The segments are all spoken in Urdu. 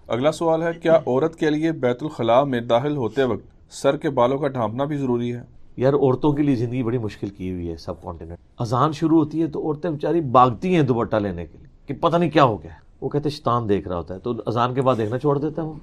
اگلا سوال ہے، کیا عورت کے لیے بیت الخلاء میں داخل ہوتے وقت سر کے بالوں کا ڈھانپنا بھی ضروری ہے؟ یار عورتوں کے لیے زندگی بڑی مشکل کی ہوئی ہے سب کانٹیننٹ. اذان شروع ہوتی ہے تو عورتیں بیچاری بھاگتی ہیں دوپٹہ لینے کے لیے کہ پتہ نہیں کیا ہو گیا. وہ کہتے ہیں شیطان دیکھ رہا ہوتا ہے، تو اذان کے بعد دیکھنا چھوڑ دیتا ہے. وہ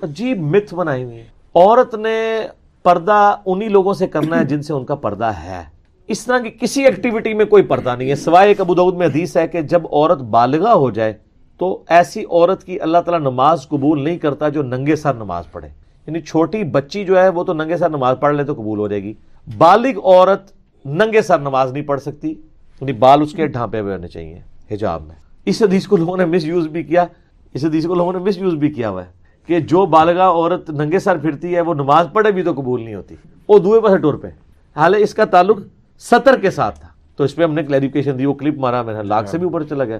عجیب متھ بنائی ہوئی ہے. عورت نے پردہ انہی لوگوں سے کرنا ہے جن سے ان کا پردہ ہے. اس طرح کی کسی ایکٹیویٹی میں کوئی پردہ نہیں ہے، سوائے ایک ابو داؤد میں حدیث ہے کہ جب عورت بالغہ ہو جائے تو ایسی عورت کی اللہ تعالیٰ نماز قبول نہیں کرتا جو ننگے سر نماز پڑھے. یعنی چھوٹی بچی جو ہے وہ تو ننگے سر نماز پڑھ لے تو قبول ہو جائے گی، بالغ عورت ننگے سر نماز نہیں پڑھ سکتی. یعنی بال اس کے ڈھانپے ہوئے ہونے چاہیے حجاب میں. اس حدیث کو لوگوں نے مس یوز بھی کیا، ہوا ہے کہ جو بالغہ عورت ننگے سر پھرتی ہے وہ نماز پڑھے بھی تو قبول نہیں ہوتی، وہ دوئے پاسے ٹور پہ. حالانکہ اس کا تعلق سطر کے ساتھ تھا، تو اس پہ ہم نے کلیریفیکیشن دی. وہ کلپ مارا میں نے، لاکھ سے بھی اوپر چلا گیا،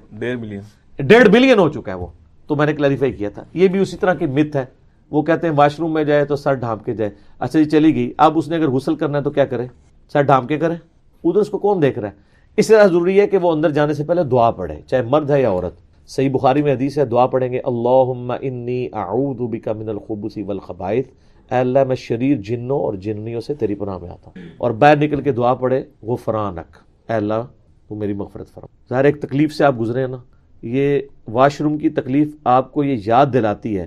1.5 بلین ہو چکا ہے وہ. تو میں نے کلیریفائی کیا تھا. یہ بھی اسی طرح کی مت ہے. وہ کہتے ہیں واش روم میں جائے تو سر ڈھانپ کے جائے. اچھا جی چلی گئی، اب اس نے اگر غسل کرنا ہے تو کیا کرے؟ سر ڈھانپ کے کرے. ادھر اس کو کون دیکھ رہا ہے؟ اس طرح ضروری ہے کہ وہ اندر جانے سے پہلے دعا پڑھے، چاہے مرد ہے یا عورت. صحیح بخاری میں حدیث ہے، دعا پڑھیں گے اللہم انی اعوذ بک من الخبث والخبائث، اے اللہ میں شریر جنوں اور جننیوں سے تیری پناہ میں آتا ہوں. اور باہر نکل کے دعا پڑھے غفرانک، اے اللہ تو میری مغفرت فرما. ظاہر ایک تکلیف سے آپ گزرے ہیں نا. یہ واش روم کی تکلیف آپ کو یہ یاد دلاتی ہے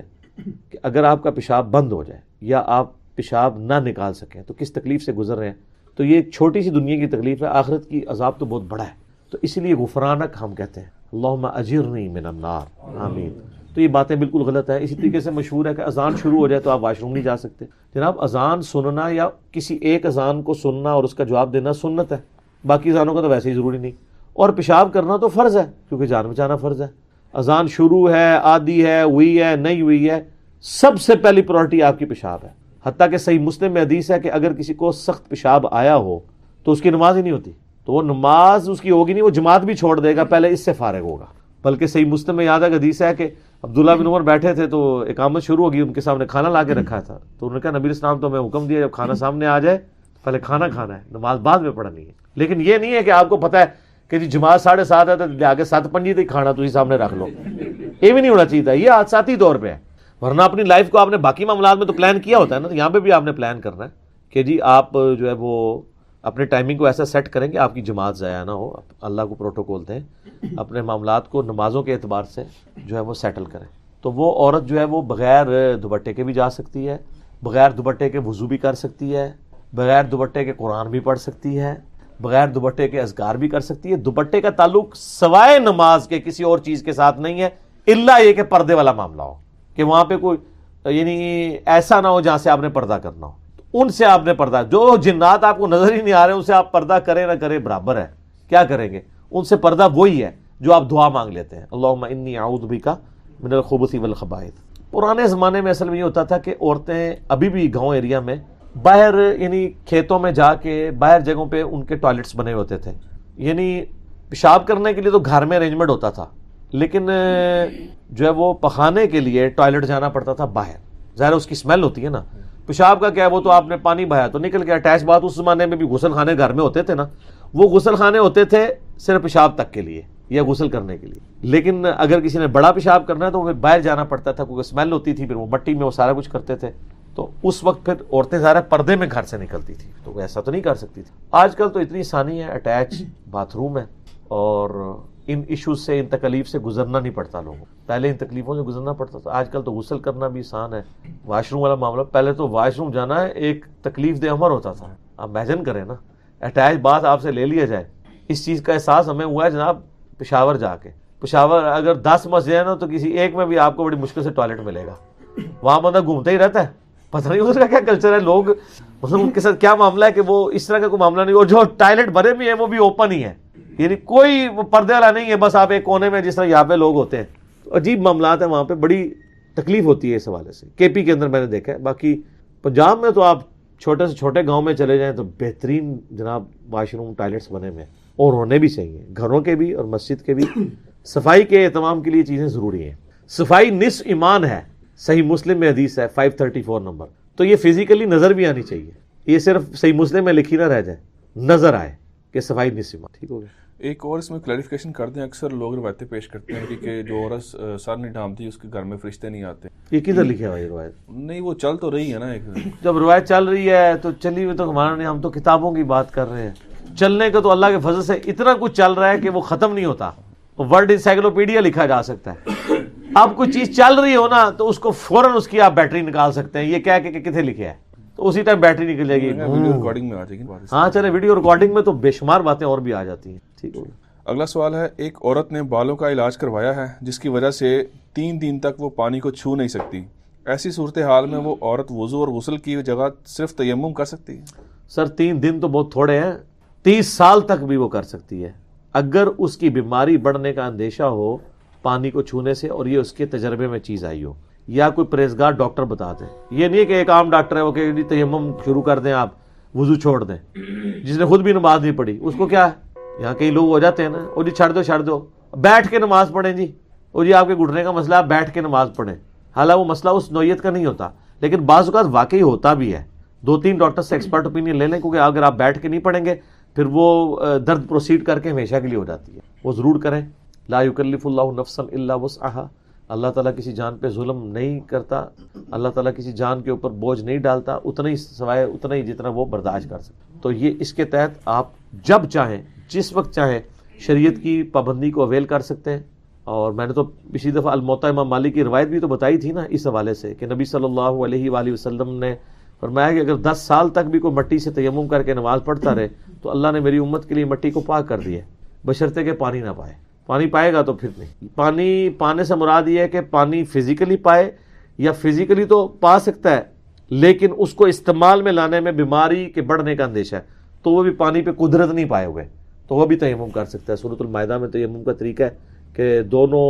کہ اگر آپ کا پیشاب بند ہو جائے یا آپ پیشاب نہ نکال سکیں تو کس تکلیف سے گزر رہے ہیں. تو یہ ایک چھوٹی سی دنیا کی تکلیف ہے، آخرت کی عذاب تو بہت بڑا ہے. تو اسی لیے غفرانک ہم کہتے ہیں، اللہم اجرنی من النار، آمین. تو یہ باتیں بالکل غلط ہے. اسی طریقے سے مشہور ہے کہ اذان شروع ہو جائے تو آپ واش روم نہیں جا سکتے. جناب اذان سننا یا کسی ایک اذان کو سننا اور اس کا جواب دینا سنت ہے، باقی اذانوں کا تو ویسے ہی ضروری نہیں. اور پیشاب کرنا تو فرض ہے کیونکہ جان بچانا فرض ہے. اذان شروع ہے، آدھی ہے، ہوئی ہے، نہیں ہوئی ہے، سب سے پہلی پرائرٹی آپ کی پیشاب ہے. حتیٰ کہ صحیح مسلم میں حدیث ہے کہ اگر کسی کو سخت پیشاب آیا ہو تو اس کی نماز ہی نہیں ہوتی، تو وہ نماز اس کی ہوگی نہیں، وہ جماعت بھی چھوڑ دے گا، پہلے اس سے فارغ ہوگا. بلکہ صحیح مسلم میں یاد ہے کہ حدیث ہے کہ عبداللہ بن عمر بیٹھے تھے تو اقامت شروع ہوگی، ان کے سامنے کھانا لا کے رکھا تھا. تو انہوں نے کہا نبی اسلام تو ہمیں حکم دیا جب کھانا سامنے آ جائے پہلے کھانا کھانا ہے، نماز بعد میں پڑھنی ہے. لیکن یہ نہیں ہے کہ آپ کو پتہ ہے کہ جی جماعت 7:30 ہے تو آگے 7:55 تک کھانا تھی سامنے رکھ لو. یہ بھی نہیں ہونا چاہیے تھا. یہ حادثاتی طور پہ ہے، ورنہ اپنی لائف کو آپ نے باقی معاملات میں تو پلان کیا ہوتا ہے نا. تو یہاں پہ بھی آپ نے پلان کرنا ہے کہ جی آپ جو ہے وہ اپنے ٹائمنگ کو ایسا سیٹ کریں کہ آپ کی جماعت ضائع نہ ہو. اللہ کو پروٹوکول دیں، اپنے معاملات کو نمازوں کے اعتبار سے جو ہے وہ سیٹل کریں. تو وہ عورت جو ہے وہ بغیر دوپٹے کے بھی جا سکتی ہے، بغیر دوپٹے کے وضو بھی کر سکتی ہے، بغیر دوپٹے کے قرآن بھی پڑھ سکتی ہے، بغیر دوپٹے کے اذکار بھی کر سکتی ہے. دوپٹے کا تعلق سوائے نماز کے کسی اور چیز کے ساتھ نہیں ہے، الا یہ کہ پردے والا معاملہ ہو، کہ وہاں پہ کوئی یعنی ایسا نہ ہو جہاں سے آپ نے پردہ کرنا ہو. ان سے آپ نے پردہ، جو جنات آپ کو نظر ہی نہیں آ رہے ان سے آپ پردہ کریں نہ کریں برابر ہے. کیا کریں گے؟ ان سے پردہ وہی ہے جو آپ دعا مانگ لیتے ہیں، اللہم انی اعوذ بک من الخبث والخبائث. پرانے زمانے میں اصل میں یہ ہوتا تھا کہ عورتیں ابھی بھی گاؤں ایریا میں باہر یعنی کھیتوں میں جا کے باہر جگہوں پہ ان کے ٹوائلٹس بنے ہوتے تھے. یعنی پیشاب کرنے کے لیے تو گھر میں ارینجمنٹ ہوتا تھا، لیکن جو ہے وہ پخانے کے لیے ٹوائلٹ جانا پڑتا تھا باہر. ظاہر اس کی اسمیل ہوتی ہے نا. پیشاب کا کیا ہے، وہ تو آپ نے پانی بہایا تو نکل گیا. اٹیچ بات اس زمانے میں بھی غسل خانے گھر میں ہوتے تھے نا، وہ غسل خانے ہوتے تھے صرف پیشاب تک کے لیے یا غسل کرنے کے لیے. لیکن اگر کسی نے بڑا پیشاب کرنا ہے تو پھر باہر جانا پڑتا تھا کیونکہ اسمیل ہوتی تھی، پھر وہ مٹی میں وہ سارا کچھ کرتے تھے. تو اس وقت پھر عورتیں ظاہر پردے میں گھر سے نکلتی تھی، تو ایسا تو نہیں کر سکتی تھی. آج کل تو اتنی آسانی ہے، اٹیچ باتھ روم ہے اور ان ایشوز سے، ان تکلیف سے گزرنا نہیں پڑتا لوگوں. پہلے ان تکلیفوں سے گزرنا پڑتا تھا، آج کل تو غسل کرنا بھی آسان ہے. واش روم والا معاملہ، پہلے تو واش روم جانا ہے ایک تکلیف دہ امر ہوتا تھا. آپ امیجن کریں نا، اٹیچ بات آپ سے لے لیا جائے. اس چیز کا احساس ہمیں ہوا ہے جناب پشاور جا کے. پشاور اگر 10 مسجد ہیں نا تو کسی ایک میں بھی آپ کو بڑی مشکل سے ٹوائلٹ ملے گا. وہاں بندہ گھومتا ہی رہتا ہے، پتہ نہیں اس کا کیا کلچر ہے. لوگ مطلب ان کے ساتھ کیا معاملہ ہے کہ وہ اس طرح کا کوئی معاملہ نہیں. اور جو ٹوائلٹ بھرے بھی ہیں وہ بھی اوپن ہی ہے، یعنی کوئی پردے والا نہیں ہے. بس آپ ایک کونے میں جس طرح یہاں پہ لوگ ہوتے ہیں. تو عجیب معاملات ہیں وہاں پہ، بڑی تکلیف ہوتی ہے اس حوالے سے. کے پی کے اندر میں نے دیکھا ہے. باقی پنجاب میں تو آپ چھوٹے سے چھوٹے گاؤں میں چلے جائیں تو بہترین جناب واش روم ٹوائلٹس بنے ہوئے ہیں، اور ہونے بھی چاہیے، گھروں کے بھی اور مسجد کے بھی. صفائی کے اہتمام کے لیے چیزیں ضروری ہیں. صفائی نصف ایمان ہے، صحیح مسلم میں حدیث ہے 534 نمبر. تو یہ فزیکلی نظر بھی آنی چاہیے، یہ صرف صحیح مسلم میں لکھی نہ رہ جائے، نظر آئے کہ صفائی نصف ایمان. ٹھیک ہو گیا. ایک اور اس میں کلیریفیکیشن کر دیں، اکثر لوگ روایتیں پیش کرتے ہیں کہ جو عورت سر نہیں ڈھانپتی اس کے گھر میں فرشتے نہیں آتے. یہ کدھر لکھا ہوا یہ روایت؟ نہیں وہ چل تو رہی ہے نا. ایک جب روایت چل رہی ہے تو چلی ہوئی تو ہمارا نہیں، ہم تو کتابوں کی بات کر رہے ہیں. چلنے کا تو اللہ کے فضل سے اتنا کچھ چل رہا ہے کہ وہ ختم نہیں ہوتا. ورلڈ انسائکلوپیڈیا لکھا جا سکتا ہے. اب کوئی چیز چل رہی ہو نا تو اس کو فوراً اس کی آپ بیٹری نکال سکتے ہیں، یہ کہہ کے کہ کتنے لکھا ہے، تو اسی ٹائم بیٹری نکل جائے گی. ویڈیو ریکارڈنگ میں آ جائے گی. ہاں چلے، ویڈیو ریکارڈنگ میں تو بے شمار باتیں اور بھی آ جاتی ہیں. ٹھیک ہوگا. اگلا سوال ہے، ایک عورت نے بالوں کا علاج کروایا ہے جس کی وجہ سے 3 دن تک وہ پانی کو چھو نہیں سکتی. ایسی صورتحال میں وہ عورت وضو اور غسل کی جگہ صرف تیمم کر سکتی ہے؟ سر 3 دن تو بہت تھوڑے ہیں، 30 سال تک بھی وہ کر سکتی ہے اگر اس کی بیماری بڑھنے کا اندیشہ ہو پانی کو چھونے سے، اور یہ اس کے تجربے میں چیز آئی ہو، یا کوئی پرہیزگار ڈاکٹر بتا دے. یہ نہیں ہے کہ ایک عام ڈاکٹر ہے وہ کہ تیمم شروع کر دیں آپ، وضو چھوڑ دیں. جس نے خود بھی نماز نہیں پڑھی اس کو کیا ہے؟ یہاں کئی لوگ ہو جاتے ہیں نا، اور جی چھڑ دو بیٹھ کے نماز پڑھیں جی، اور جی آپ کے گھٹنے کا مسئلہ آپ بیٹھ کے نماز پڑھیں. حالانکہ وہ مسئلہ اس نوعیت کا نہیں ہوتا، لیکن بعض اوقات واقعی ہوتا بھی ہے. 2-3 ڈاکٹر سے ایکسپرٹ اوپینین لے لیں، کیونکہ اگر آپ بیٹھ کے نہیں پڑھیں گے پھر وہ درد پروسیڈ کر کے ہمیشہ کے لیے ہو جاتی ہے. وہ ضرور کریں. لا یکلف اللہ نفسا الا وسعها. اللہ تعالیٰ کسی جان پہ ظلم نہیں کرتا، اللہ تعالیٰ کسی جان کے اوپر بوجھ نہیں ڈالتا، اتنا ہی سوائے اتنا ہی جتنا وہ برداشت کر سکتے. تو یہ اس کے تحت آپ جب چاہیں جس وقت چاہیں شریعت کی پابندی کو اویل کر سکتے ہیں. اور میں نے تو پچھلی دفعہ الموطا امام مالک کی روایت بھی تو بتائی تھی نا اس حوالے سے، کہ نبی صلی اللہ علیہ وآلہ وسلم نے فرمایا کہ اگر 10 سال تک بھی کوئی مٹی سے تیمم کر کے نماز پڑھتا رہے تو اللہ نے میری امت کے لیے مٹی کو پاک کر دیا، بشرطے کہ پانی نہ پائے. پانی پائے گا تو پھر نہیں. پانی پانے سے مراد یہ ہے کہ پانی فزیکلی پائے، یا فزیکلی تو پا سکتا ہے لیکن اس کو استعمال میں لانے میں بیماری کے بڑھنے کا اندیشہ ہے، تو وہ بھی پانی پہ قدرت نہیں پائے ہوئے تو وہ بھی تیمم کر سکتا ہے. سورۃ المائدہ میں تیمم کا طریقہ ہے کہ دونوں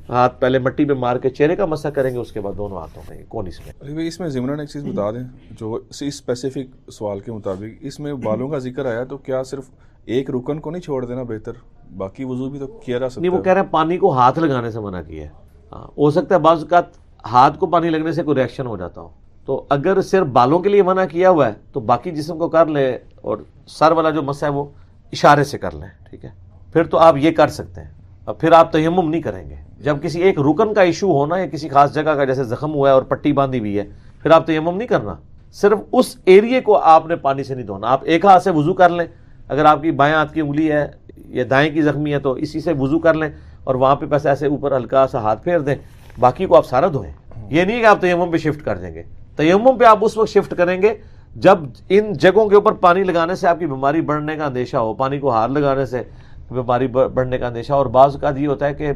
ہاتھ پہلے مٹی پہ مار کے چہرے کا مسح کریں گے، اس کے بعد دونوں ہاتھوں میں کونس میں. علی بھائی اس میں ضمناً ایک چیز بتا دیں، جو اسی اسپیسیفک سوال کے مطابق اس میں بالوں کا ذکر آیا تو کیا صرف ایک رکن کو نہیں چھوڑ دینا بہتر، باقی وضو بھی تو کیا جا سکتا ہے؟ نہیں، وہ کہہ رہے ہیں پانی کو ہاتھ لگانے سے منع کیا ہے. ہاں ہو سکتا ہے بعض اوقات ہاتھ کو پانی لگنے سے کوئی ریئیکشن ہو جاتا ہو، تو اگر صرف بالوں کے لیے منع کیا ہوا ہے تو باقی جسم کو کر لے، اور سر والا جو مسئلہ ہے وہ اشارے سے کر لیں. ٹھیک ہے، پھر تو آپ یہ کر سکتے ہیں. اب پھر آپ تیمم نہیں کریں گے. جب کسی ایک رکن کا ایشو ہونا یا کسی خاص جگہ کا جیسے زخم ہوا ہے اور پٹی باندھی ہوئی ہے، پھر آپ تیمم نہیں کرنا. صرف اس ایریے کو آپ نے پانی سے نہیں دھونا. آپ ایک ہاتھ سے وضو کر لیں، اگر آپ کی بائیں ہاتھ کی انگلی ہے یا دائیں کی زخمی ہے تو اسی سے وضو کر لیں، اور وہاں پہ بس ایسے اوپر ہلکا سا ہاتھ پھیر دیں، باقی کو آپ سارا دھوئیں. یہ نہیں کہ آپ تیمم پہ شفٹ کر دیں گے. تیمم پہ آپ اس وقت شفٹ کریں گے جب ان جگہوں کے اوپر پانی لگانے سے آپ کی بیماری بڑھنے کا اندیشہ ہو، پانی کو ہاتھ لگانے سے بیماری بڑھنے کا اندیشہ. اور بعض اوقات یہ ہوتا ہے کہ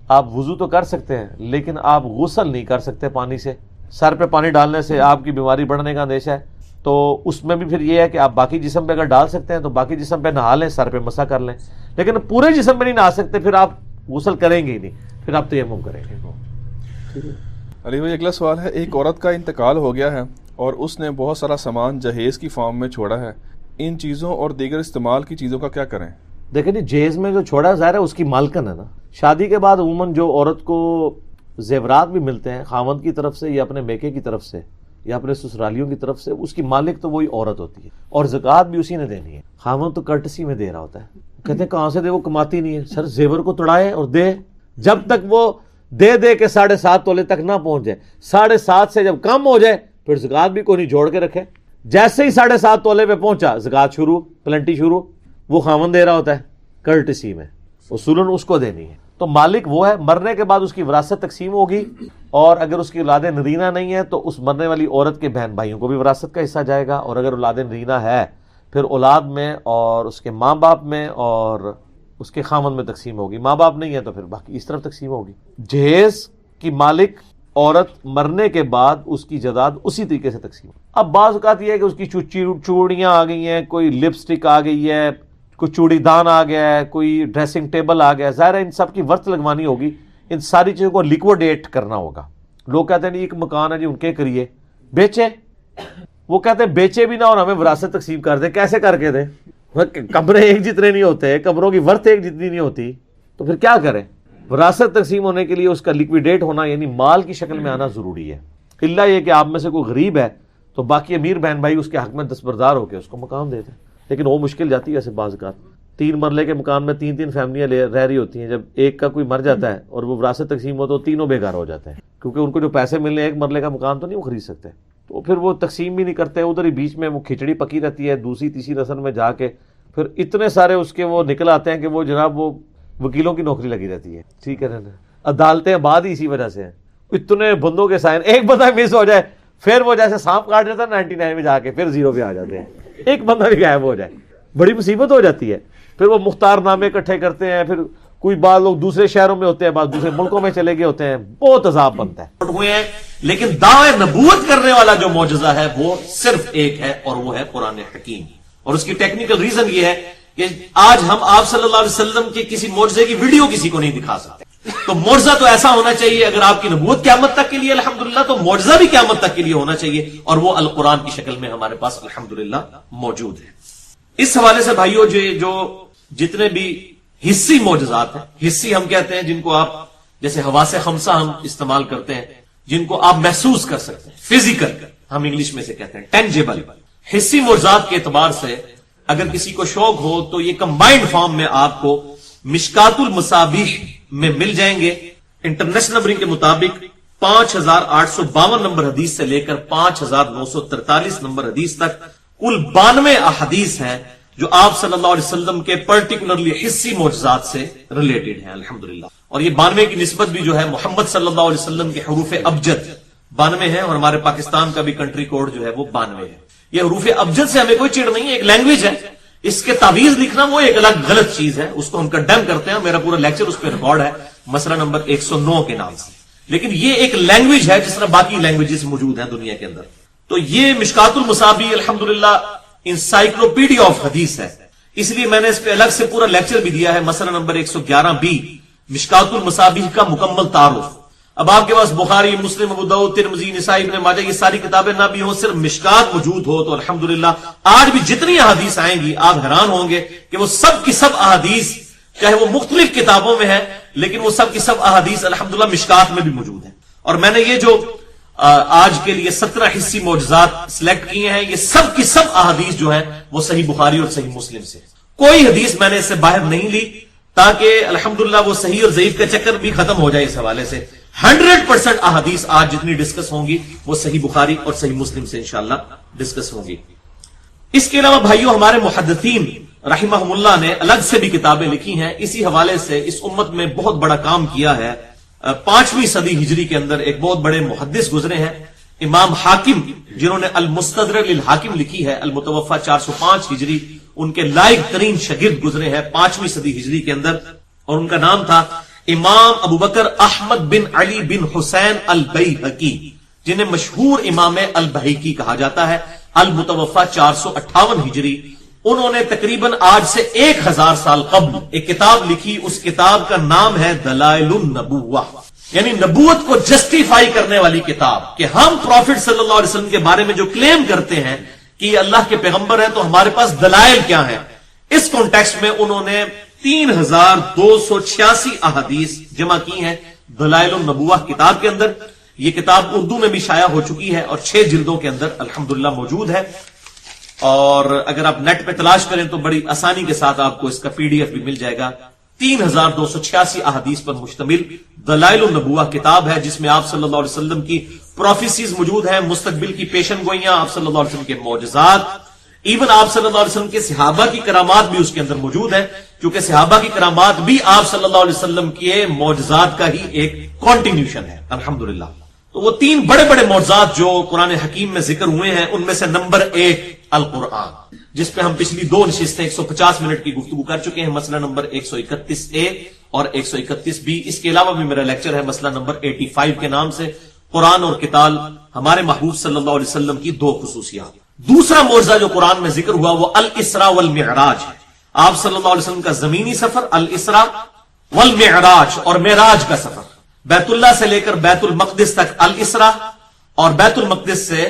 آپ وضو تو کر سکتے ہیں لیکن آپ غسل نہیں کر سکتے پانی سے. سر پہ پانی ڈالنے سے آپ کی بیماری بڑھنے کا اندیشہ ہے، تو اس میں بھی پھر یہ ہے کہ آپ باقی جسم پہ اگر ڈال سکتے ہیں تو باقی جسم پہ نہا لیں، سر پہ مسح کر لیں. لیکن پورے جسم پہ نہیں نہا سکتے پھر آپ غسل کریں گے ہی نہیں، پھر آپ تیمم کریں گے. علی بھائی اگلا سوال ہے، ایک عورت کا انتقال ہو گیا ہے اور اس نے بہت سارا سامان جہیز کی فارم میں چھوڑا ہے، ان چیزوں اور دیگر استعمال کی چیزوں کا کیا کریں؟ دیکھیں جی، جہیز میں جو چھوڑا ہے ظاہر ہے اس کی مالکن ہے نا. شادی کے بعد عموماً جو عورت کو زیورات بھی ملتے ہیں خاوند کی طرف سے یا اپنے میکے کی طرف سے یا اپنے سسرالیوں کی طرف سے، اس کی مالک تو وہی عورت ہوتی ہے، اور زکوٰۃ بھی اسی نے دینی ہے. خاوند تو کرٹسی میں دے رہا ہوتا ہے. کہتے ہیں کہاں سے دے، وہ کماتی نہیں ہے. سر زیور کو توڑائے اور دے، جب تک وہ دے کے 7.5 تولے تک نہ پہنچ جائے. 7.5 سے جب کم ہو جائے پھر زکوٰۃ بھی کوئی نہیں جوڑ کے رکھے. جیسے ہی 7.5 تولے پہ پہنچا زکوٰۃ شروع، پلنٹی شروع. وہ خاوند دے رہا ہوتا ہے کرٹسی میں، اصولاً اس کو دینی ہے. تو مالک وہ ہے. مرنے کے بعد اس کی وراثت تقسیم ہوگی، اور اگر اس کی اولاد نرینہ نہیں ہے تو اس مرنے والی عورت کے بہن بھائیوں کو بھی وراثت کا حصہ جائے گا، اور اگر اولاد نرینہ ہے پھر اولاد میں اور اس کے ماں باپ میں اور اس کے خاوند میں تقسیم ہوگی. ماں باپ نہیں ہے تو پھر باقی اس طرف تقسیم ہوگی. جہیز کی مالک عورت مرنے کے بعد اس کی جائیداد اسی طریقے سے تقسیم. اب بعض اوقات یہ ہے کہ اس کی چوڑیاں آ گئی ہیں، کوئی لپسٹک آ گئی ہے، کوئی چوڑی دان آ گیا ہے، کوئی ڈریسنگ ٹیبل آ گیا ہے. ظاہر ہے ان سب کی ورث لگوانی ہوگی، ان ساری چیزوں کو لیکوڈیٹ کرنا ہوگا. لوگ کہتے ہیں ایک مکان ہے جی ان کے کریے، بیچے. وہ کہتے ہیں بیچے بھی نہ اور ہمیں وراثت تقسیم کر دیں. کیسے کر کے دیں؟ کمرے ایک جتنے نہیں ہوتے، کمروں کی ورث ایک جتنی نہیں ہوتی، تو پھر کیا کریں؟ وراثت تقسیم ہونے کے لیے اس کا لیکویڈیٹ ہونا یعنی مال کی شکل میں آنا ضروری ہے. الا یہ کہ آپ میں سے کوئی غریب ہے تو باقی امیر بہن بھائی اس کے حق میں دستبردار ہو کے اس کو مقام دے دیں. لیکن وہ مشکل جاتی ہے ایسے بعض اوقات. 3 مرلے کے مکان میں 3 فیملیاں رہ رہی ہوتی ہیں. جب ایک کا کوئی مر جاتا ہے اور وہ وراثت تقسیم ہو تو تینوں بیکار ہو جاتے ہیں, کیونکہ ان کو جو پیسے ملنے ہیں 1 مرلے کا مکان تو نہیں وہ خرید سکتے. تو پھر وہ تقسیم بھی نہیں کرتے, ادھر ہی بیچ میں وہ کھچڑی پکی رہتی ہے. دوسری تیسری نسل میں جا کے پھر اتنے سارے اس کے وہ نکل آتے ہیں کہ وہ جناب وہ وکیلوں کی نوکری لگی رہتی ہے. ٹھیک ہے نا, عدالتیں بعد ہی اسی وجہ سے ہیں. اتنے بندوں کے سائن, ایک بندہ مس ہو جائے پھر وہ جیسے سانپ کاٹ جاتا ہے 99 میں جا کے پھر 0 پہ آ جاتے ہیں. ایک بندہ بھی غائب ہو جائے بڑی مصیبت ہو جاتی ہے. پھر وہ مختار نامے اکٹھے کرتے ہیں, پھر کوئی بعض لوگ دوسرے شہروں میں ہوتے ہیں, بعض دوسرے ملکوں میں چلے گئے ہوتے ہیں, بہت عذاب بنتا ہے. ہوئے ہیں لیکن دعوے نبوت کرنے والا جو معجزہ ہے وہ صرف ایک ہے, اور وہ ہے قرآن حکیم. اور اس کی ٹیکنیکل ریزن یہ ہے کہ آج ہم آپ صلی اللہ علیہ وسلم کے کسی معجزے کی ویڈیو کسی کو نہیں دکھا سکتے. تو معجزہ تو ایسا ہونا چاہیے, اگر آپ کی نبوت قیامت تک کے لیے الحمدللہ, تو معجزہ بھی قیامت تک کے لیے ہونا چاہیے, اور وہ القرآن کی شکل میں ہمارے پاس الحمدللہ موجود ہے. اس حوالے سے بھائیو جو جتنے بھی حصی معجزات ہیں, حصی ہم کہتے ہیں جن کو آپ جیسے حواس خمسہ ہم استعمال کرتے ہیں, جن کو آپ محسوس کر سکتے ہیں, فزیکل ہم انگلش میں سے کہتے ہیں, ٹینجیبل. حصی معجزات کے اعتبار سے اگر کسی کو شوق ہو تو یہ کمبائنڈ فارم میں آپ کو مشکات المصابیح میں مل جائیں گے. انٹرنیشنل نمبرنگ کے مطابق 5852 نمبر حدیث سے لے کر 5943 نمبر حدیث تک کل 92 احادیث ہیں جو آپ صلی اللہ علیہ وسلم کے پرٹیکولرلی حصی معجزات سے ریلیٹڈ ہیں الحمدللہ. اور یہ 92 کی نسبت بھی جو ہے محمد صلی اللہ علیہ وسلم کے حروف ابجد 92 ہے, اور ہمارے پاکستان کا بھی کنٹری کوڈ جو ہے وہ 92 ہے. یہ حروف ابجد سے ہمیں کوئی چڑ نہیں ہے, ایک لینگویج ہے. اس کے تعویذ لکھنا وہ ایک الگ غلط چیز ہے, اس کو ہم کنڈیم کرتے ہیں. میرا پورا لیکچر اس پہ ریکارڈ ہے مسئلہ نمبر 109 کے نام سے. لیکن یہ ایک لینگویج ہے جس طرح باقی لینگویجز موجود ہیں دنیا کے اندر. تو یہ مشکات المصابیح الحمدللہ انسائکلوپیڈیا آف حدیث ہے, اس لیے میں نے اس پہ الگ سے پورا لیکچر بھی دیا ہے. مسئلہ نمبر 111 مشکات المصابیح کا مکمل تعارف. اب آپ کے پاس بخاری, مسلم, ابو داؤد, ترمذی, نسائی, ابن ماجہ یہ ساری کتابیں نہ بھی ہوں, صرف مشکات موجود ہو, تو الحمدللہ آج بھی جتنی احادیث آئیں گی آپ حیران ہوں گے کہ وہ سب کی سب احادیث, چاہے وہ مختلف کتابوں میں ہے, لیکن وہ سب کی سب احادیث الحمدللہ مشکات میں بھی موجود ہیں. اور میں نے یہ جو آج کے لیے 17 حصی معجزات سلیکٹ کیے ہیں, یہ سب کی سب احادیث جو ہیں وہ صحیح بخاری اور صحیح مسلم سے. کوئی حدیث میں نے اس سے باہر نہیں لی, تاکہ الحمدللہ وہ صحیح اور ضعیف کا چکر بھی ختم ہو جائے. اس حوالے سے 100% احادیث آج جتنی ڈسکس ہوں گی وہ صحیح بخاری اور صحیح مسلم سے انشاءاللہ ڈسکس ہوں گی. اس کے علاوہ بھائیوں ہمارے محدثین رحمہم اللہ نے الگ سے بھی کتابیں لکھی ہیں. اسی حوالے سے اس امت میں بہت بڑا کام کیا ہے. 5ویں صدی ہجری کے اندر ایک بہت بڑے محدث گزرے ہیں, امام حاکم, جنہوں نے المستدرک للحاکم لکھی ہے, المتوفى 405 ہجری. ان کے لائق ترین شاگرد گزرے ہیں 5ویں صدی ہجری کے اندر, اور ان کا نام تھا امام ابو بکر احمد بن علی بن حسین البیہقی, جنہیں مشہور امام البیہقی کہا جاتا ہے, المتوفى 458 ہجری. انہوں نے تقریباً آج سے 1000 سال قبل ایک کتاب لکھی. اس کتاب کا نام ہے دلائل النبوہ, یعنی نبوت کو جسٹیفائی کرنے والی کتاب, کہ ہم پروفٹ صلی اللہ علیہ وسلم کے بارے میں جو کلیم کرتے ہیں کہ یہ اللہ کے پیغمبر ہیں, تو ہمارے پاس دلائل کیا ہیں. اس کانٹیکسٹ میں انہوں نے 3286 احادیث جمع کی ہیں دلائل النبوہ کتاب کے اندر. یہ کتاب اردو میں بھی شائع ہو چکی ہے اور 6 جلدوں کے اندر الحمدللہ موجود ہے. اور اگر آپ نیٹ پہ تلاش کریں تو بڑی آسانی کے ساتھ آپ کو اس کا PDF بھی مل جائے گا. 3286 احادیث پر مشتمل دلائل النبوہ کتاب ہے, جس میں آپ صلی اللہ علیہ وسلم کی پروفیسیز موجود ہیں, مستقبل کی پیشن گوئیاں, آپ صلی اللہ علیہ وسلم کے معجزات, ایون آپ صلی اللہ علیہ وسلم کے صحابہ کی کرامات بھی اس کے اندر موجود ہیں, کیونکہ صحابہ کی کرامات بھی آپ صلی اللہ علیہ وسلم کے معجزات کا ہی ایک کنٹینیوشن ہے الحمدللہ. تو وہ 3 بڑے بڑے معجزات جو قرآن حکیم میں ذکر ہوئے ہیں, ان میں سے نمبر 1 القرآن, جس پہ ہم پچھلی 2 نشستیں 150 منٹ کی گفتگو کر چکے ہیں, مسئلہ نمبر 131A اور 131B. اس کے علاوہ بھی میرا لیکچر ہے مسئلہ نمبر 85 کے نام سے, قرآن اور قتال, ہمارے محبوب صلی اللہ علیہ وسلم کی 2 خصوصیات. دوسرا معجزہ جو قرآن میں ذکر ہوا وہ الاسراء والمعراج ہے. آپ صلی اللہ علیہ وسلم کا زمینی سفر الاسراء والمعراج, اور معراج کا سفر بیت اللہ سے لے کر بیت المقدس تک الاسراء, اور بیت المقدس سے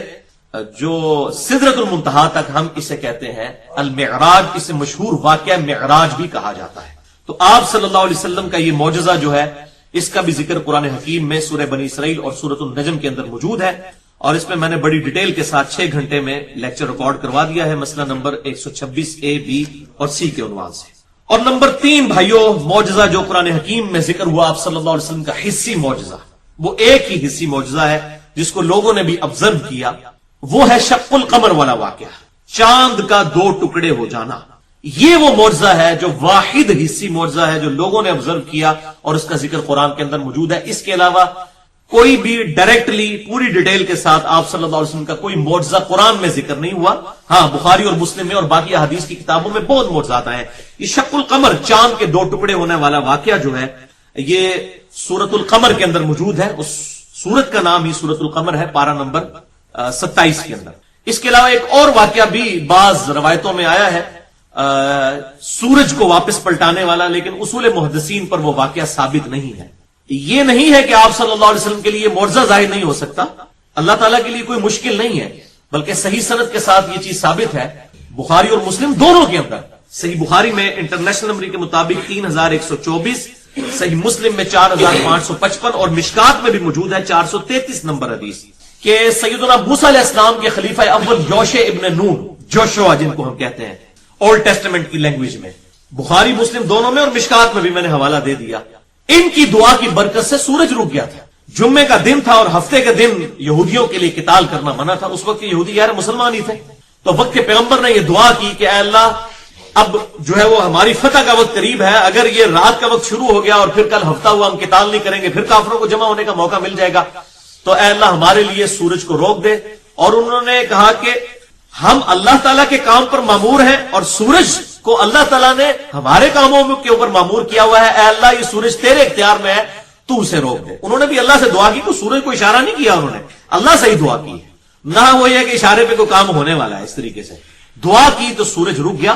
جو سدرۃ المنتہا تک ہم اسے کہتے ہیں المعراج. اسے مشہور واقعہ معراج بھی کہا جاتا ہے. تو آپ صلی اللہ علیہ وسلم کا یہ معجزہ جو ہے, اس کا بھی ذکر قرآن حکیم میں سورہ بنی اسرائیل اور سورۃ النجم کے اندر موجود ہے, اور اس میں میں نے بڑی ڈیٹیل کے ساتھ 6 گھنٹے میں لیکچر ریکارڈ کروا دیا ہے, مسئلہ نمبر 126A, B اور C کے عنوان سے. اور نمبر 3 بھائیوں، معجزہ جو قرآن حکیم میں ذکر ہوا آپ صلی اللہ علیہ وسلم کا حصی معجزہ، وہ ایک ہی حصی معجزہ ہے جس کو لوگوں نے بھی آبزرو کیا، وہ ہے شق القمر والا واقعہ، چاند کا 2 ٹکڑے ہو جانا۔ یہ وہ معجزہ ہے جو واحد حصی معجزہ ہے جو لوگوں نے آبزرو کیا اور اس کا ذکر قرآن کے اندر موجود ہے۔ اس کے علاوہ کوئی بھی ڈائریکٹلی پوری ڈیٹیل کے ساتھ آپ صلی اللہ علیہ وسلم کا کوئی معجزہ قرآن میں ذکر نہیں ہوا۔ ہاں، بخاری اور مسلم میں اور باقی احادیث کی کتابوں میں بہت معجزات آئے ہیں۔ یہ شق القمر، چاند کے 2 ٹکڑے ہونے والا واقعہ جو ہے، یہ سورۃ القمر کے اندر موجود ہے۔ اس سورت کا نام ہی سورۃ القمر ہے، پارہ نمبر 27 کے اندر۔ اس کے علاوہ ایک اور واقعہ بھی بعض روایتوں میں آیا ہے، سورج کو واپس پلٹانے والا، لیکن اصول محدثین پر وہ واقعہ ثابت نہیں ہے۔ یہ نہیں ہے کہ آپ صلی اللہ علیہ وسلم کے لیے معجزہ ظاہر نہیں ہو سکتا، اللہ تعالیٰ کے لیے کوئی مشکل نہیں ہے، بلکہ صحیح سند کے ساتھ یہ چیز ثابت ہے بخاری اور مسلم دونوں کے اندر۔ صحیح بخاری میں انٹرنیشنل نمبر کے مطابق 3124، صحیح مسلم میں 4555 اور مشکات میں بھی موجود ہے 433 نمبر حدیث، کہ سیدنا موسیٰ علیہ السلام کے خلیفہ اول یوشع ابن نون، جوشوا جن کو ہم کہتے ہیں اولڈ ٹیسٹمنٹ کی لینگویج میں، بخاری مسلم دونوں میں اور مشکات میں بھی میں نے حوالہ دے دیا، ان کی دعا کی برکت سے سورج رک گیا تھا۔ جمعے کا دن تھا اور ہفتے کے دن یہودیوں کے لیے قتال کرنا منع تھا۔ اس وقت کے یہودی یار مسلمان ہی تھے، تو وقت کے پیغمبر نے یہ دعا کی کہ اے اللہ، اب جو ہے وہ ہماری فتح کا وقت قریب ہے، اگر یہ رات کا وقت شروع ہو گیا اور پھر کل ہفتہ ہوا ہم قتال نہیں کریں گے، پھر کافروں کو جمع ہونے کا موقع مل جائے گا، تو اے اللہ ہمارے لیے سورج کو روک دے۔ اور انہوں نے کہا کہ ہم اللہ تعالیٰ کے کام پر مامور ہیں اور سورج کو اللہ تعالیٰ نے ہمارے کاموں کے اوپر مامور کیا ہوا ہے، اے اللہ یہ سورج تیرے اختیار میں ہے، تو اسے روک دے۔ انہوں نے بھی اللہ سے دعا کی، کوئی سورج کو اشارہ نہیں کیا، انہوں نے اللہ سے ہی دعا کی ہے، نہ وہ یہ کہ اشارے پہ کوئی کام ہونے والا ہے، اس طریقے سے دعا کی تو سورج رک گیا۔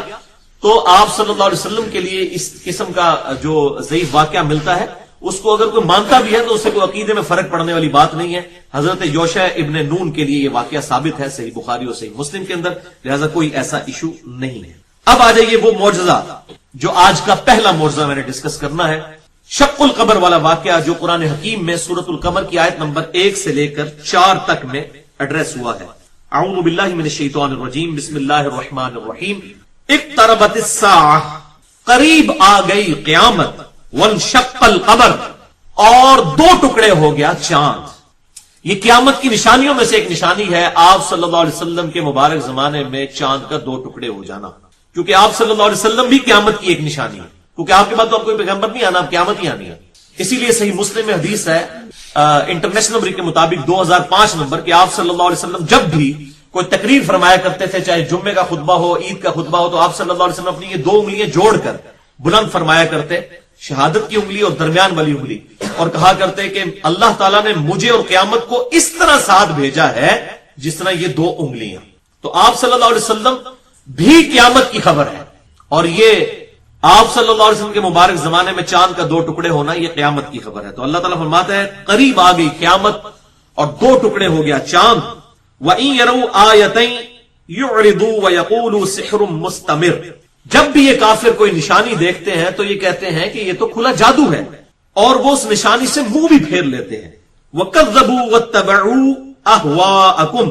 تو آپ صلی اللہ علیہ وسلم کے لیے اس قسم کا جو ضعیف واقعہ ملتا ہے، اس کو اگر کوئی مانتا بھی ہے تو اس سے کوئی عقیدے میں فرق پڑنے والی بات نہیں ہے۔ حضرت یوشع ابن نون کے لیے یہ واقعہ ثابت ہے صحیح بخاری اور صحیح مسلم کے اندر، لہذا کوئی ایسا ایشو نہیں ہے۔ اب آ جائیے وہ معجزہ جو آج کا پہلا معجزہ میں نے ڈسکس کرنا ہے، شق القمر والا واقعہ جو قرآن حکیم میں سورۃ القمر کی آیت نمبر 1 سے لے کر 4 تک میں ایڈریس ہوا ہے۔ اعوذ باللہ من الشیطان الرجیم، بسم اللہ الرحمن الرحیم۔ اقتربت الساعہ، قریب آ گئی قیامت، وانشق القمر، اور 2 ٹکڑے ہو گیا چاند۔ یہ قیامت کی نشانیوں میں سے ایک نشانی ہے آپ صلی اللہ علیہ وسلم کے مبارک زمانے میں چاند کا 2 ٹکڑے ہو جانا، کیونکہ آپ صلی اللہ علیہ وسلم بھی قیامت کی ایک نشانی ہے، کیونکہ آپ کے بعد تو آپ کوئی پیغمبر نہیں آنا، آپ قیامت ہی آنی ہے۔ اسی لیے صحیح مسلم میں حدیث ہے انٹرنیشنل نمبر کے مطابق 2005 نمبر، کہ آپ صلی اللہ علیہ وسلم جب بھی کوئی تقریر فرمایا کرتے تھے، چاہے جمعے کا خطبہ ہو، عید کا خطبہ ہو، تو آپ صلی اللہ علیہ وسلم اپنی یہ 2 انگلیاں جوڑ کر بلند فرمایا کرتے، شہادت کی انگلی اور درمیان والی انگلی، اور کہا کرتے کہ اللہ تعالیٰ نے مجھے اور قیامت کو اس طرح ساتھ بھیجا ہے جس طرح یہ 2 انگلیاں۔ تو آپ صلی اللہ علیہ وسلم بھی قیامت کی خبر ہے، اور یہ آپ صلی اللہ علیہ وسلم کے مبارک زمانے میں چاند کا 2 ٹکڑے ہونا یہ قیامت کی خبر ہے۔ تو اللہ تعالیٰ فرماتا ہے قریب آ گئی قیامت اور 2 ٹکڑے ہو گیا چاند۔ وَإِن يَرَوْا آيَةً يُعْرِضُوا وَيَقُولُوا سِحْرٌ مُسْتَمِرٌ، جب بھی یہ کافر کوئی نشانی دیکھتے ہیں تو یہ کہتے ہیں کہ یہ تو کھلا جادو ہے، اور وہ اس نشانی سے منہ بھی پھیر لیتے ہیں۔ وَكَذَّبُوا وَاتَّبَعُوا أَهْوَاءَكُمْ،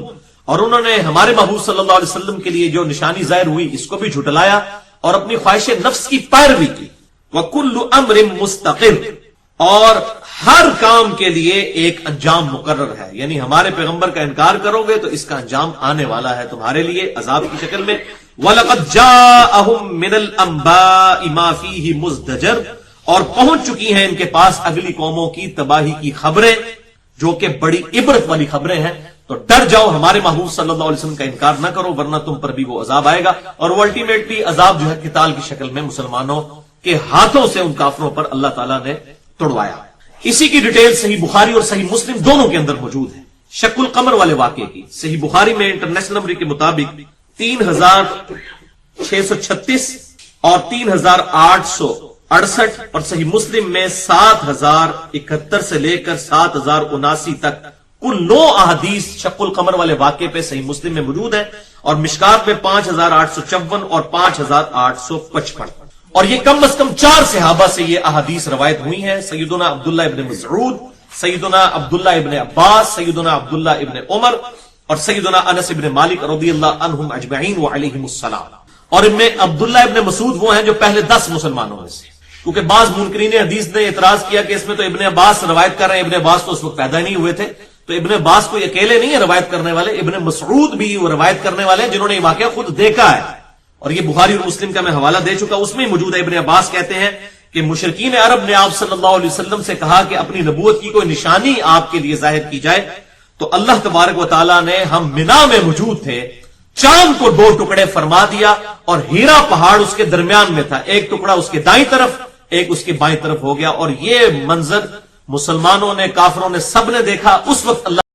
اور انہوں نے ہمارے محبوب صلی اللہ علیہ وسلم کے لیے جو نشانی ظاہر ہوئی اس کو بھی جھٹلایا اور اپنی خواہش نفس کی پیروی کی۔ وَكُلُّ أَمْرٍ مُسْتَقِرٌ، اور ہر کام کے لیے ایک انجام مقرر ہے، یعنی ہمارے پیغمبر کا انکار کرو گے تو اس کا انجام آنے والا ہے تمہارے لیے عذاب کی شکل میں۔ وَلَقَدْ جَاءَهُم مِّنَ الْأَنبَاءِ مَا فِيهِ مُزْدَجَرٌ، اور پہنچ چکی ہیں ان کے پاس اگلی قوموں کی تباہی کی خبریں جو کہ بڑی عبرت والی خبریں ہیں۔ تو ڈر جاؤ، ہمارے محبوب صلی اللہ علیہ وسلم کا انکار نہ کرو، ورنہ تم پر بھی وہ عذاب آئے گا، اور وہ الٹیمیٹلی عذاب جو ہے قتال کی شکل میں مسلمانوں کے ہاتھوں سے ان کافروں پر اللہ تعالیٰ نے توڑوایا۔ اسی کی ڈیٹیل صحیح بخاری اور صحیح مسلم دونوں کے اندر موجود ہے، شق القمر والے واقعے کی۔ صحیح بخاری میں انٹرنیشنل نمبر کے مطابق 3636 اور 3868، اور صحیح مسلم میں 7071 سے لے کر 7079 تک کل 9 احادیث شق القمر والے واقعے پہ صحیح مسلم میں موجود ہیں، اور مشکات میں 5854 اور 5855، اور یہ کم از کم 4 صحابہ سے یہ احادیث روایت ہوئی ہیں، سیدنا عبداللہ ابن مسعود، سیدنا عبداللہ ابن عباس، سیدنا عبداللہ ابن عمر، اور سیدنا انس ابن مالک رضی اللہ عنہم اجمعین وعلیہم السلام۔ اور ان میں عبداللہ ابن مسعود وہ ہیں جو پہلے 10 مسلمانوں میں سے، کیونکہ بعض منکرین حدیث نے اعتراض کیا کہ اس میں تو ابن عباس روایت کر رہے ہیں، ابن عباس تو اس وقت پیدا نہیں ہوئے تھے، تو ابن عباس کو اکیلے نہیں ہے روایت کرنے والے، ابن مسعود بھی وہ روایت کرنے والے ہیں جنہوں نے یہ واقعہ خود دیکھا ہے، اور یہ بخاری اور مسلم کا میں حوالہ دے چکا، اس میں ہی موجود ہے۔ ابن عباس کہتے ہیں کہ مشرکین عرب نے آپ صلی اللہ علیہ وسلم سے کہا کہ اپنی نبوت کی کوئی نشانی آپ کے لیے ظاہر کی جائے، تو اللہ تبارک و تعالیٰ نے، ہم منا میں موجود تھے، چاند کو 2 ٹکڑے فرما دیا اور ہیرا پہاڑ اس کے درمیان میں تھا، ایک ٹکڑا اس کے دائیں طرف ایک اس کے بائیں طرف ہو گیا، اور یہ منظر مسلمانوں نے، کافروں نے، سب نے دیکھا۔ اس وقت اللہ